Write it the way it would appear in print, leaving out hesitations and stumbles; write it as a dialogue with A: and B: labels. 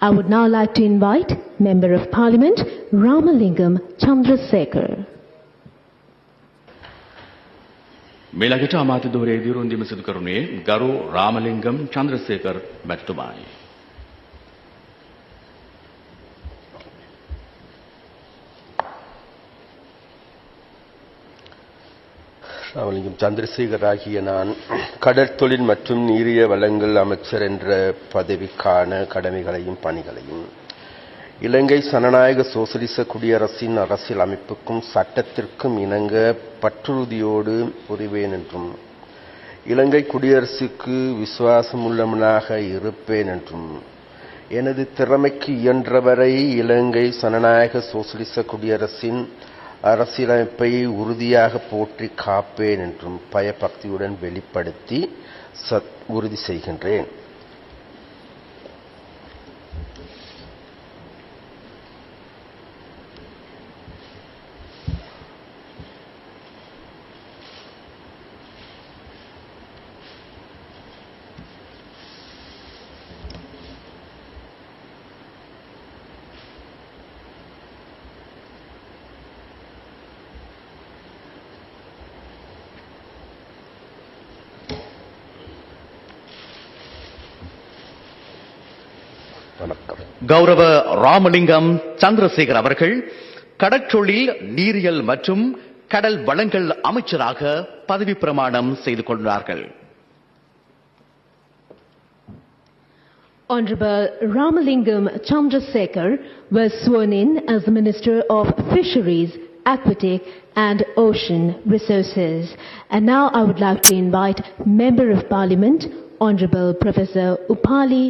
A: I would now like to invite Member of Parliament Ramalingam Chandrasekhar.
B: මෙලකට අමාත්‍ය ධූරයේ දිරුන්දිම සිදු කරුණේ ගරු රාමලිංගම් චන්ද්‍රසේකර් මැතිතුමායි.
C: ராமலிங்கம் சந்திரசேகர் ஆகிய நான் கடற்தொழில் மற்றும் நீரிய வளங்கள் அமைச்சர் என்ற பதவிக்கான கடமைகளையும் பணிகளையும் இலங்கை சனநாயக சோசலிச குடியரசின் அரசியல் அமைப்புக்கும் சட்டத்திற்கும் இணங்க பற்றுறுதியோடு புரிவேன் என்றும் இலங்கை குடியரசுக்கு விசுவாசமுள்ளவனாக இருப்பேன் என்றும் எனது திறமைக்கு இயன்றவரை இலங்கை சனநாயக சோசலிச குடியரசின் அரசியலமைப்பை உறுதியாக போற்றி காப்பேன் என்றும் பயபக்தியுடன் வெளிப்படுத்தி உறுதி செய்கின்றேன்.
B: கௌரவ ராமலிங்கம் சந்திரசேகர் அவர்கள் கடற்றொழில் நீரியல் மற்றும் கடல் வளங்கள் அமைச்சராக பதவி பிரமாணம் செய்து கொண்டார்கள்.
A: Honorable Ramalingam Chandrasekhar was sworn in as the Minister of Fisheries, Aquatic and Ocean Resources. And now I would like to invite Member of Parliament, Honorable Professor Upali